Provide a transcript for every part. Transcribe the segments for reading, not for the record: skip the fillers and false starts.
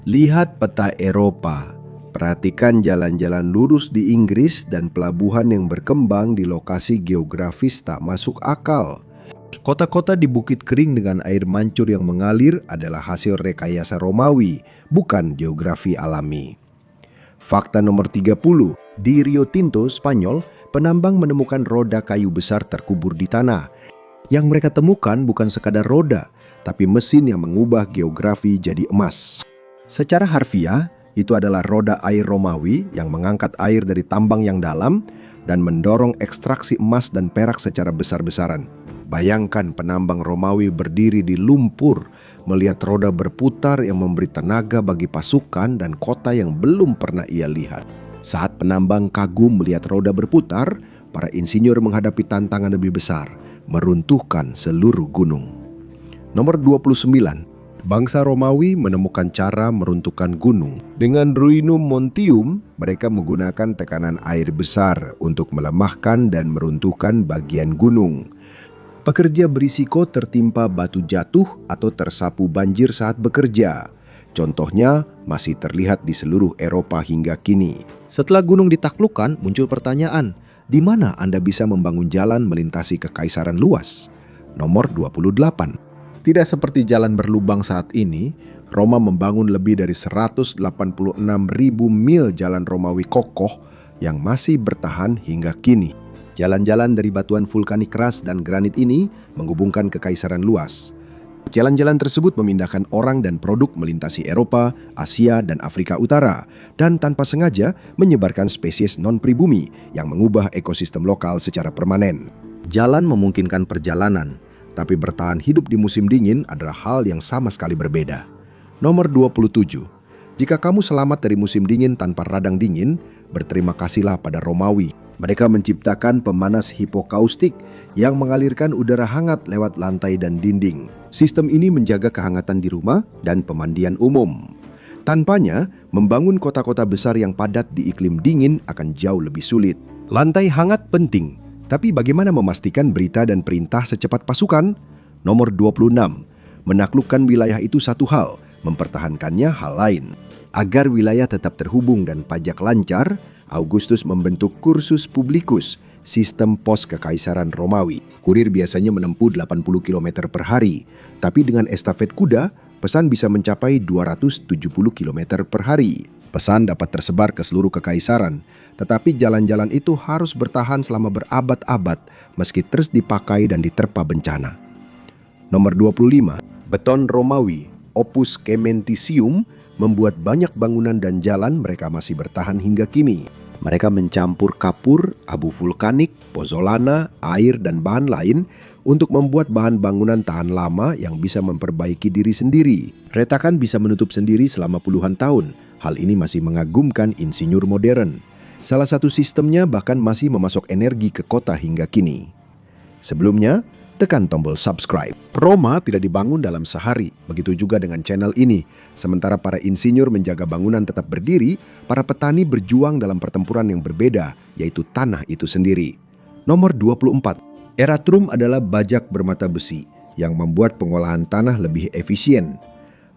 Lihat peta Eropa. Perhatikan jalan-jalan lurus di Inggris dan pelabuhan yang berkembang di lokasi geografis tak masuk akal. Kota-kota di bukit kering dengan air mancur yang mengalir adalah hasil rekayasa Romawi, bukan geografi alami. Fakta nomor 30, di Rio Tinto, Spanyol, penambang menemukan roda kayu besar terkubur di tanah. Yang mereka temukan bukan sekadar roda, tapi mesin yang mengubah geografi jadi emas. Secara harfiah, itu adalah roda air Romawi yang mengangkat air dari tambang yang dalam dan mendorong ekstraksi emas dan perak secara besar-besaran. Bayangkan penambang Romawi berdiri di lumpur, melihat roda berputar yang memberi tenaga bagi pasukan dan kota yang belum pernah ia lihat. Saat penambang kagum melihat roda berputar, para insinyur menghadapi tantangan lebih besar, meruntuhkan seluruh gunung. Nomor 29. Bangsa Romawi menemukan cara meruntuhkan gunung. Dengan Ruinum Montium, mereka menggunakan tekanan air besar untuk melemahkan dan meruntuhkan bagian gunung. Pekerja berisiko tertimpa batu jatuh atau tersapu banjir saat bekerja. Contohnya masih terlihat di seluruh Eropa hingga kini. Setelah gunung ditaklukkan, muncul pertanyaan, di mana Anda bisa membangun jalan melintasi kekaisaran luas? Nomor 28. Tidak seperti jalan berlubang saat ini, Roma membangun lebih dari 186.000 mil jalan Romawi kokoh yang masih bertahan hingga kini. Jalan-jalan dari batuan vulkanik keras dan granit ini menghubungkan kekaisaran luas. Jalan-jalan tersebut memindahkan orang dan produk melintasi Eropa, Asia, dan Afrika Utara, dan tanpa sengaja menyebarkan spesies non-pribumi yang mengubah ekosistem lokal secara permanen. Jalan memungkinkan perjalanan, tapi bertahan hidup di musim dingin adalah hal yang sama sekali berbeda. Nomor 27. Jika kamu selamat dari musim dingin tanpa radang dingin, berterima kasihlah pada Romawi. Mereka menciptakan pemanas hipokaustik yang mengalirkan udara hangat lewat lantai dan dinding. Sistem ini menjaga kehangatan di rumah dan pemandian umum. Tanpanya, membangun kota-kota besar yang padat di iklim dingin akan jauh lebih sulit. Lantai hangat penting, tapi bagaimana memastikan berita dan perintah secepat pasukan? Nomor 26. Menaklukkan wilayah itu satu hal, mempertahankannya hal lain. Agar wilayah tetap terhubung dan pajak lancar, Augustus membentuk Cursus Publicus, sistem pos kekaisaran Romawi. Kurir biasanya menempuh 80 km per hari, tapi dengan estafet kuda, pesan bisa mencapai 270 km per hari. Pesan dapat tersebar ke seluruh kekaisaran, tetapi jalan-jalan itu harus bertahan selama berabad-abad meski terus dipakai dan diterpa bencana. Nomor 25. Beton Romawi, Opus Caementicium, membuat banyak bangunan dan jalan mereka masih bertahan hingga kini. Mereka mencampur kapur, abu vulkanik, pozzolana, air, dan bahan lain untuk membuat bahan bangunan tahan lama yang bisa memperbaiki diri sendiri. Retakan bisa menutup sendiri selama puluhan tahun. Hal ini masih mengagumkan insinyur modern. Salah satu sistemnya bahkan masih memasok energi ke kota hingga kini. Sebelumnya, tekan tombol subscribe. Roma tidak dibangun dalam sehari, begitu juga dengan channel ini. Sementara para insinyur menjaga bangunan tetap berdiri, para petani berjuang dalam pertempuran yang berbeda, yaitu tanah itu sendiri. Nomor 24. Eratrum adalah bajak bermata besi yang membuat pengolahan tanah lebih efisien.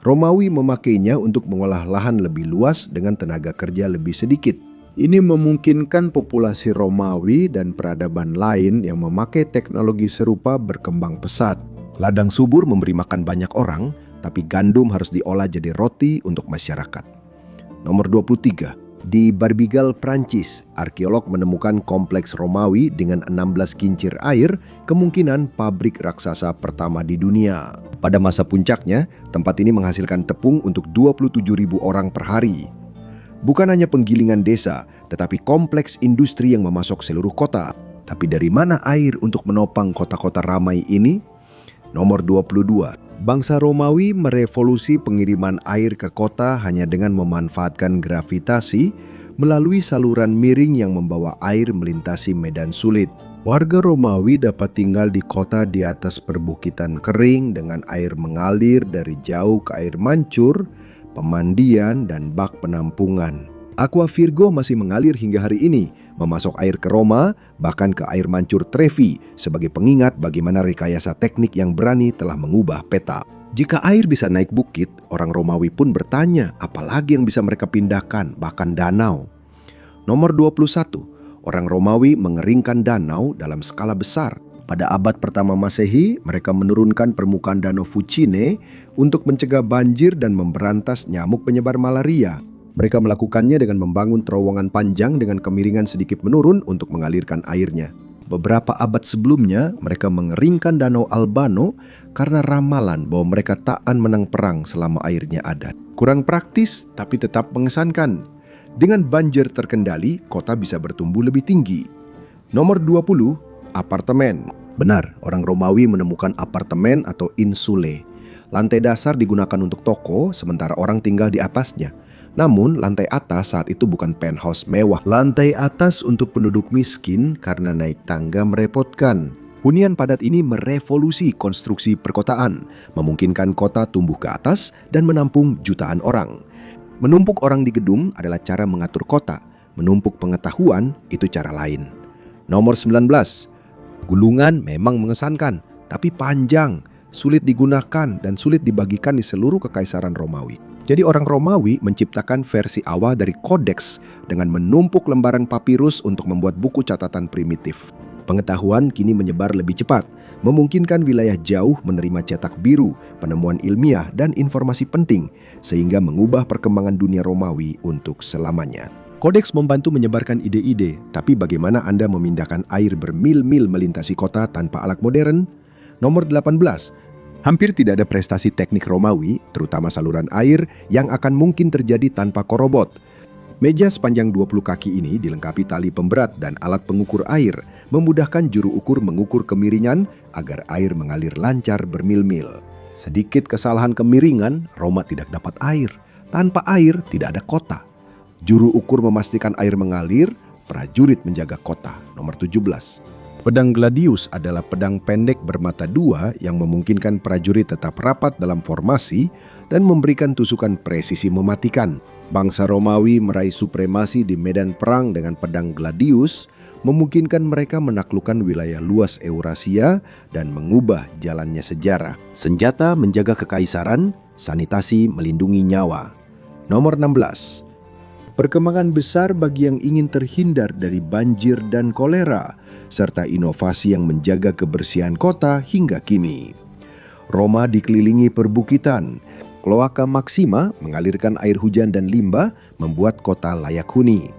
Romawi memakainya untuk mengolah lahan lebih luas dengan tenaga kerja lebih sedikit. Ini memungkinkan populasi Romawi dan peradaban lain yang memakai teknologi serupa berkembang pesat. Ladang subur memberi makan banyak orang, tapi gandum harus diolah jadi roti untuk masyarakat. Nomor 23. Di Barbigal, Prancis, arkeolog menemukan kompleks Romawi dengan 16 kincir air, kemungkinan pabrik raksasa pertama di dunia. Pada masa puncaknya, tempat ini menghasilkan tepung untuk 27.000 orang per hari. Bukan hanya penggilingan desa, tetapi kompleks industri yang memasok seluruh kota. Tapi dari mana air untuk menopang kota-kota ramai ini? Nomor 22. Bangsa Romawi merevolusi pengiriman air ke kota hanya dengan memanfaatkan gravitasi melalui saluran miring yang membawa air melintasi medan sulit. Warga Romawi dapat tinggal di kota di atas perbukitan kering dengan air mengalir dari jauh ke air mancur, pemandian, dan bak penampungan. Aqua Virgo masih mengalir hingga hari ini, memasok air ke Roma, bahkan ke air mancur Trevi, sebagai pengingat bagaimana rekayasa teknik yang berani telah mengubah peta. Jika air bisa naik bukit, orang Romawi pun bertanya apalagi yang bisa mereka pindahkan, bahkan danau. Nomor 21, orang Romawi mengeringkan danau dalam skala besar. Pada abad pertama Masehi, mereka menurunkan permukaan danau Fucine untuk mencegah banjir dan memberantas nyamuk penyebar malaria. Mereka melakukannya dengan membangun terowongan panjang dengan kemiringan sedikit menurun untuk mengalirkan airnya. Beberapa abad sebelumnya, mereka mengeringkan danau Albano karena ramalan bahwa mereka takkan menang perang selama airnya ada. Kurang praktis, tapi tetap mengesankan. Dengan banjir terkendali, kota bisa bertumbuh lebih tinggi. Nomor 20, apartemen. Benar, orang Romawi menemukan apartemen atau insule. Lantai dasar digunakan untuk toko, sementara orang tinggal di atasnya. Namun, lantai atas saat itu bukan penthouse mewah. Lantai atas untuk penduduk miskin karena naik tangga merepotkan. Hunian padat ini merevolusi konstruksi perkotaan, memungkinkan kota tumbuh ke atas dan menampung jutaan orang. Menumpuk orang di gedung adalah cara mengatur kota. Menumpuk pengetahuan itu cara lain. Nomor 19. Gulungan memang mengesankan, tapi panjang, sulit digunakan dan sulit dibagikan di seluruh kekaisaran Romawi. Jadi orang Romawi menciptakan versi awal dari kodeks dengan menumpuk lembaran papirus untuk membuat buku catatan primitif. Pengetahuan kini menyebar lebih cepat, memungkinkan wilayah jauh menerima cetak biru, penemuan ilmiah, dan informasi penting, sehingga mengubah perkembangan dunia Romawi untuk selamanya. Kodeks membantu menyebarkan ide-ide, tapi bagaimana Anda memindahkan air bermil-mil melintasi kota tanpa alat modern? Nomor 18. Hampir tidak ada prestasi teknik Romawi, terutama saluran air, yang akan mungkin terjadi tanpa korobot. Meja sepanjang 20 kaki ini dilengkapi tali pemberat dan alat pengukur air, memudahkan juru ukur mengukur kemiringan agar air mengalir lancar bermil-mil. Sedikit kesalahan kemiringan, Roma tidak dapat air. Tanpa air, tidak ada kota. Juru ukur memastikan air mengalir, prajurit menjaga kota. Nomor 17. Pedang gladius adalah pedang pendek bermata dua yang memungkinkan prajurit tetap rapat dalam formasi dan memberikan tusukan presisi mematikan. Bangsa Romawi meraih supremasi di medan perang dengan pedang gladius, memungkinkan mereka menaklukkan wilayah luas Eurasia dan mengubah jalannya sejarah. Senjata menjaga kekaisaran, sanitasi melindungi nyawa. Nomor 16. Perkembangan besar bagi yang ingin terhindar dari banjir dan kolera, serta inovasi yang menjaga kebersihan kota hingga kini. Roma dikelilingi perbukitan. Cloaca Maxima mengalirkan air hujan dan limbah, membuat kota layak huni.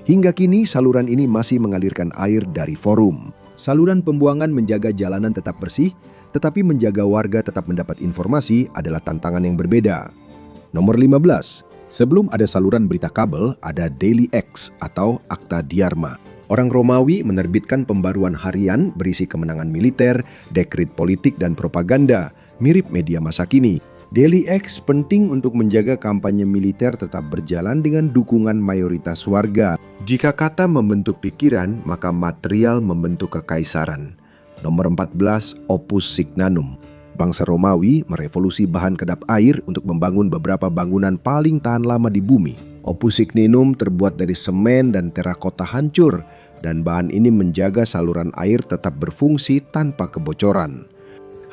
Hingga kini saluran ini masih mengalirkan air dari forum. Saluran pembuangan menjaga jalanan tetap bersih, tetapi menjaga warga tetap mendapat informasi adalah tantangan yang berbeda. Nomor 15. Sebelum ada saluran berita kabel, ada Daily X atau Akta Diarma. Orang Romawi menerbitkan pembaruan harian berisi kemenangan militer, dekret politik, dan propaganda, mirip media masa kini. Daily X penting untuk menjaga kampanye militer tetap berjalan dengan dukungan mayoritas warga. Jika kata membentuk pikiran, maka material membentuk kekaisaran. Nomor 14, Opus Signanum. Bangsa Romawi merevolusi bahan kedap air untuk membangun beberapa bangunan paling tahan lama di bumi. Opus Signanum terbuat dari semen dan terakota hancur, dan bahan ini menjaga saluran air tetap berfungsi tanpa kebocoran.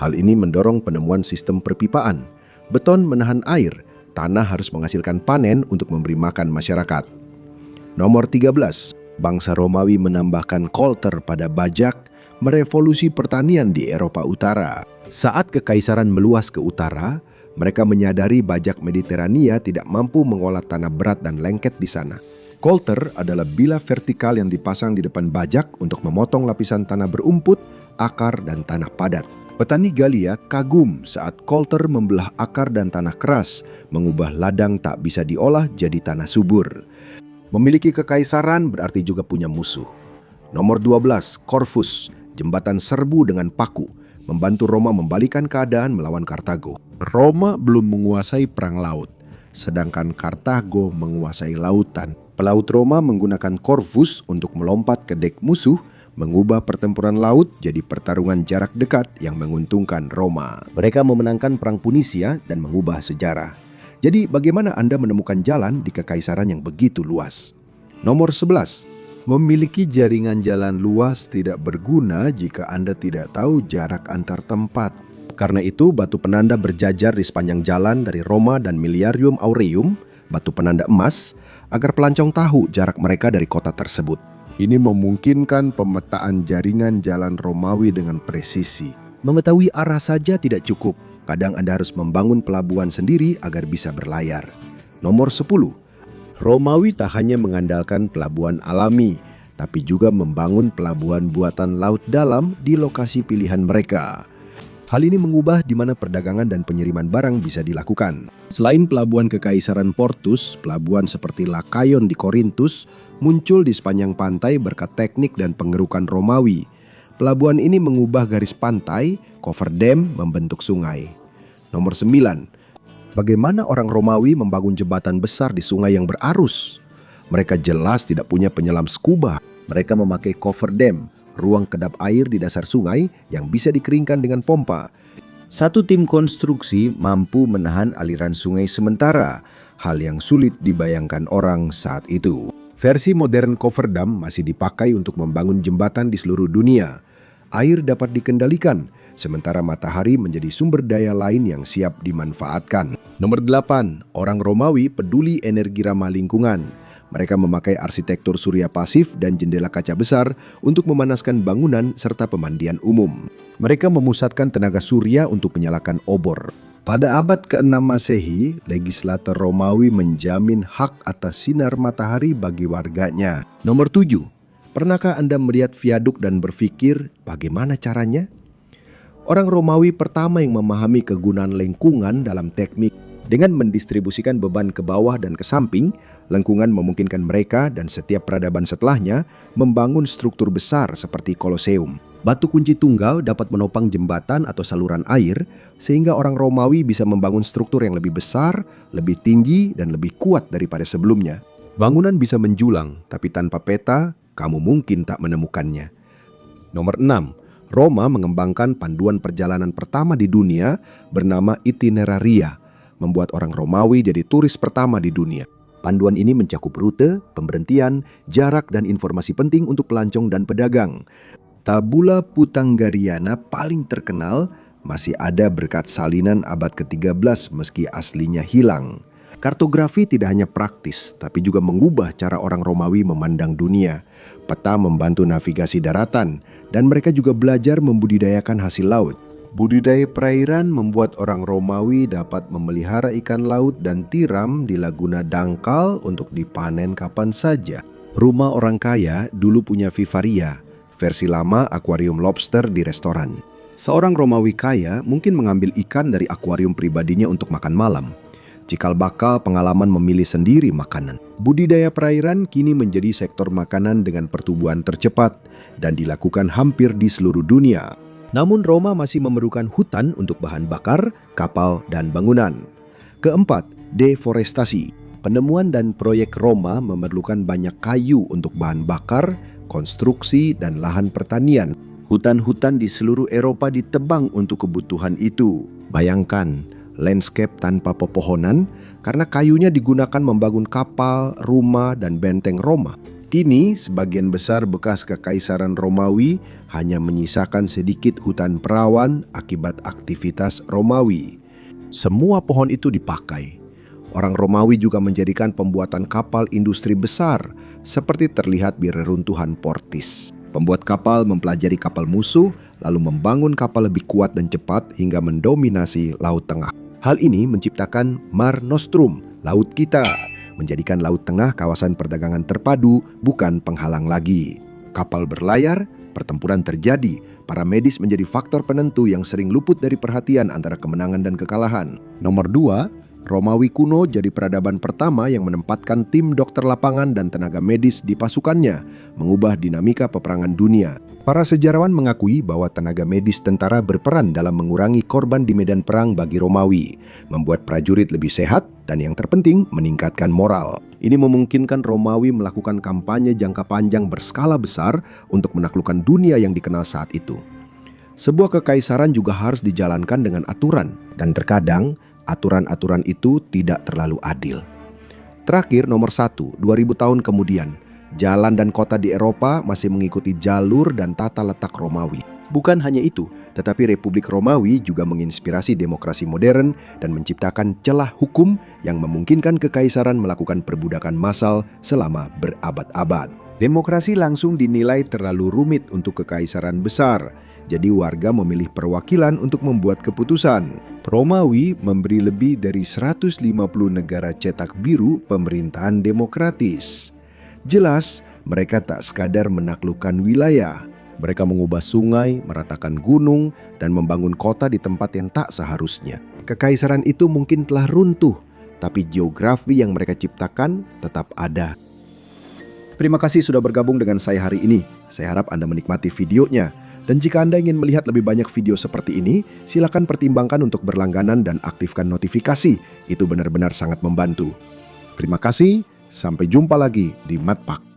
Hal ini mendorong penemuan sistem perpipaan. Beton menahan air, tanah harus menghasilkan panen untuk memberi makan masyarakat. Nomor 13, bangsa Romawi menambahkan kolter pada bajak, merevolusi pertanian di Eropa Utara. Saat kekaisaran meluas ke utara, mereka menyadari bajak Mediterania tidak mampu mengolah tanah berat dan lengket di sana. Kolter adalah bilah vertikal yang dipasang di depan bajak untuk memotong lapisan tanah berumput, akar, dan tanah padat. Petani Galia kagum saat kolter membelah akar dan tanah keras, mengubah ladang tak bisa diolah jadi tanah subur. Memiliki kekaisaran berarti juga punya musuh. Nomor 12, Corvus, jembatan serbu dengan paku, membantu Roma membalikan keadaan melawan Kartago. Roma belum menguasai perang laut, sedangkan Kartago menguasai lautan. Pelaut Roma menggunakan Corvus untuk melompat ke dek musuh, mengubah pertempuran laut jadi pertarungan jarak dekat yang menguntungkan Roma. Mereka memenangkan perang Punisia dan mengubah sejarah. Jadi bagaimana Anda menemukan jalan di kekaisaran yang begitu luas? Nomor 11. Memiliki jaringan jalan luas tidak berguna jika Anda tidak tahu jarak antar tempat. Karena itu, batu penanda berjajar di sepanjang jalan dari Roma dan Miliarium Aureum, batu penanda emas, agar pelancong tahu jarak mereka dari kota tersebut. Ini memungkinkan pemetaan jaringan jalan Romawi dengan presisi. Mengetahui arah saja tidak cukup. Kadang Anda harus membangun pelabuhan sendiri agar bisa berlayar. Nomor 10. Romawi tak hanya mengandalkan pelabuhan alami, tapi juga membangun pelabuhan buatan laut dalam di lokasi pilihan mereka. Hal ini mengubah di mana perdagangan dan pengiriman barang bisa dilakukan. Selain pelabuhan Kekaisaran Portus, pelabuhan seperti Lakayon di Korintus muncul di sepanjang pantai berkat teknik dan pengerukan Romawi. Pelabuhan ini mengubah garis pantai, cover dam, membentuk sungai. Nomor 9. Bagaimana orang Romawi membangun jembatan besar di sungai yang berarus? Mereka jelas tidak punya penyelam scuba. Mereka memakai cover dam, ruang kedap air di dasar sungai yang bisa dikeringkan dengan pompa. Satu tim konstruksi mampu menahan aliran sungai sementara, hal yang sulit dibayangkan orang saat itu. Versi modern cover dam masih dipakai untuk membangun jembatan di seluruh dunia. Air dapat dikendalikan, sementara matahari menjadi sumber daya lain yang siap dimanfaatkan. Nomor 8, orang Romawi peduli energi ramah lingkungan. Mereka memakai arsitektur surya pasif dan jendela kaca besar untuk memanaskan bangunan serta pemandian umum. Mereka memusatkan tenaga surya untuk menyalakan obor. Pada abad ke-6 Masehi, legislator Romawi menjamin hak atas sinar matahari bagi warganya. Nomor 7. Pernahkah Anda melihat viaduk dan berpikir bagaimana caranya? Orang Romawi pertama yang memahami kegunaan lengkungan dalam teknik. Dengan mendistribusikan beban ke bawah dan ke samping, lengkungan memungkinkan mereka dan setiap peradaban setelahnya membangun struktur besar seperti Koloseum. Batu kunci tunggal dapat menopang jembatan atau saluran air, sehingga orang Romawi bisa membangun struktur yang lebih besar, lebih tinggi, dan lebih kuat daripada sebelumnya. Bangunan bisa menjulang, tapi tanpa peta, kamu mungkin tak menemukannya. Nomor 6. Roma mengembangkan panduan perjalanan pertama di dunia bernama Itineraria, membuat orang Romawi jadi turis pertama di dunia. Panduan ini mencakup rute, pemberhentian, jarak, dan informasi penting untuk pelancong dan pedagang. Tabula Putanggariana paling terkenal masih ada berkat salinan abad ke-13 meski aslinya hilang. Kartografi tidak hanya praktis, tapi juga mengubah cara orang Romawi memandang dunia. Peta membantu navigasi daratan, dan mereka juga belajar membudidayakan hasil laut. Budidaya perairan membuat orang Romawi dapat memelihara ikan laut dan tiram di Laguna Dangkal untuk dipanen kapan saja. Rumah orang kaya dulu puha vivaria, versi lama akuarium lobster di restoran. Seorang Romawi kaya mungkin mengambil ikan dari akuarium pribadinya untuk makan malam. Cikal bakal pengalaman memilih sendiri makanan. Budidaya perairan kini menjadi sektor makanan dengan pertumbuhan tercepat dan dilakukan hampir di seluruh dunia. Namun Roma masih memerlukan hutan untuk bahan bakar, kapal, dan bangunan. Keempat, deforestasi. Penemuan dan proyek Roma memerlukan banyak kayu untuk bahan bakar, konstruksi, dan lahan pertanian. Hutan-hutan di seluruh Eropa ditebang untuk kebutuhan itu. Bayangkan, landscape tanpa pepohonan karena kayunya digunakan membangun kapal, rumah, dan benteng Roma. Kini, sebagian besar bekas kekaisaran Romawi hanya menyisakan sedikit hutan perawan akibat aktivitas Romawi. Semua pohon itu dipakai. Orang Romawi juga menjadikan pembuatan kapal industri besar, seperti terlihat di reruntuhan Portis. Pembuat kapal mempelajari kapal musuh, lalu membangun kapal lebih kuat dan cepat hingga mendominasi Laut Tengah. Hal ini menciptakan Mar Nostrum, Laut Kita, menjadikan Laut Tengah kawasan perdagangan terpadu, bukan penghalang lagi. Kapal berlayar, pertempuran terjadi, para medis menjadi faktor penentu yang sering luput dari perhatian antara kemenangan dan kekalahan. Nomor 2, Romawi kuno jadi peradaban pertama yang menempatkan tim dokter lapangan dan tenaga medis di pasukannya, mengubah dinamika peperangan dunia. Para sejarawan mengakui bahwa tenaga medis tentara berperan dalam mengurangi korban di medan perang bagi Romawi, membuat prajurit lebih sehat, dan yang terpenting, meningkatkan moral. Ini memungkinkan Romawi melakukan kampanye jangka panjang berskala besar untuk menaklukkan dunia yang dikenal saat itu. Sebuah kekaisaran juga harus dijalankan dengan aturan, dan terkadang aturan-aturan itu tidak terlalu adil. Terakhir, nomor 1, 2000 tahun kemudian, jalan dan kota di Eropa masih mengikuti jalur dan tata letak Romawi. Bukan hanya itu, tetapi Republik Romawi juga menginspirasi demokrasi modern dan menciptakan celah hukum yang memungkinkan kekaisaran melakukan perbudakan massal selama berabad-abad. Demokrasi langsung dinilai terlalu rumit untuk kekaisaran besar, jadi warga memilih perwakilan untuk membuat keputusan. Romawi memberi lebih dari 150 negara cetak biru pemerintahan demokratis. Jelas, mereka tak sekadar menaklukkan wilayah. Mereka mengubah sungai, meratakan gunung, dan membangun kota di tempat yang tak seharusnya. Kekaisaran itu mungkin telah runtuh, tapi geografi yang mereka ciptakan tetap ada. Terima kasih sudah bergabung dengan saya hari ini. Saya harap Anda menikmati videonya. Dan jika Anda ingin melihat lebih banyak video seperti ini, silakan pertimbangkan untuk berlangganan dan aktifkan notifikasi. Itu benar-benar sangat membantu. Terima kasih, sampai jumpa lagi di Matpak.